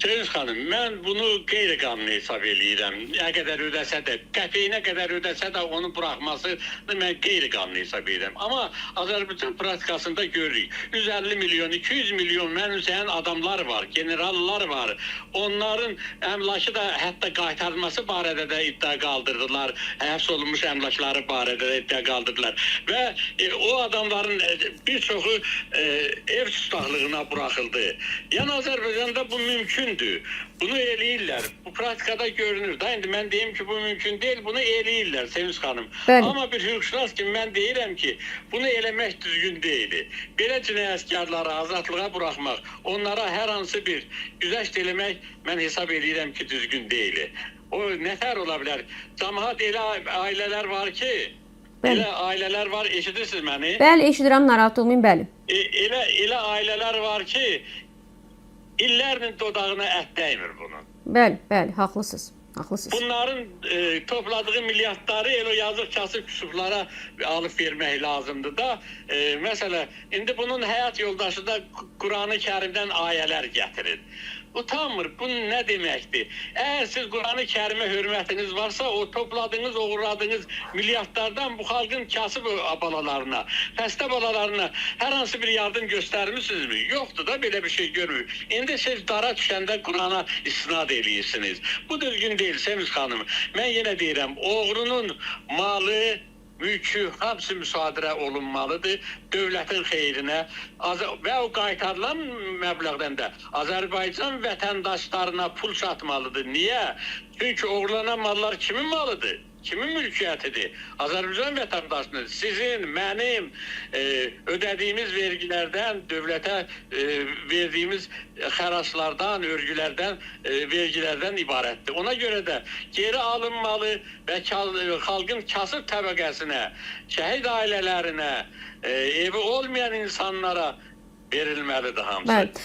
Deniz xanım, mən bunu qeyri-qanuni hesab eləyirəm. Nə qədər ödəsə də, qəpiyinə qədər ödəsə də onu buraxmasını mən qeyri-qanuni hesab edirəm. Amma Azərbaycan praktikasında görürük. 150 milyon, 200 milyon mənimsəyən adamlar var, generallar var. Onların əmlakı da hətta qaytarılması barədə də iddia qaldırdılar. Həbs olunmuş əmlakları barədə də iddia qaldırdılar. Və o adamların bir çoxu ev tutaqlığına buraxıldı. Yəni Azərbaycanda bu mümkündür. Bunu eləyirlər. Bu praktikada görünür. Da indi mən deyim ki, bu mümkün deyil. Bunu eləyirlər Sevinç xanım. Bəli. Amma bir hüquqşünas kimi mən deyirəm ki, bunu eləmək düzgün deyil. Belə cinayətkarları azadlığa buraxmaq, onlara hər hansı bir güzəşt eləmək mən hesab eləyirəm ki, düzgün deyil. O nətər ola bilər? Cəmaət elə ailələr var ki, Bəli. elə ailələr var, eşidirsiniz məni? Bəli, eşidirəm, narahat olmayın, bəli. Elə ailələr var ki, illərlə dodağına ət dəymir bunun. Bəli, bəli, haqlısınız. Haqlısınız. Bunların topladığı milyardları elə yazıq kasıb küsublara alıb vermək lazımdır da. Məsələ, indi bunun həyat yoldaşı da Quran-ı Kərimdən ayələr gətirir. Utanmır, bu nə deməkdir? Əgər siz Quran-ı Kərimə hörmətiniz varsa, o topladığınız, uğurladığınız milyardlardan bu xalqın kasıb balalarına, xəstə balalarına hər hansı bir yardım göstərmişsinizmi? Yoxdur da, belə bir şey görmür. İndi siz dara düşəndə Qurana istinad eləyirsiniz. Bu düzgün deyil Sevinç xanım. Mən yenə deyirəm, oğrunun malı, mülkü hamısı müsadirə olunmalıdır dövlətin xeyrinə və o qaytarılan məbləğdən də Azərbaycan vətəndaşlarına pul çatmalıdır. Niyə? Çünki oğurlanan mallar kimin malıdır? Kimin mülkiyyətidir? Azərbaycan vətəndaşının, sizin, mənim ödədiyimiz vergilərdən, dövlətə verdiyimiz xəraclardan, örgülərdən, vergilərdən ibarətdir. Ona görə də geri alınmalı və xalqın kasıb təbəqəsinə, şəhid ailələrinə, evi olmayan insanlara verilməlidir hamısı. Bəli.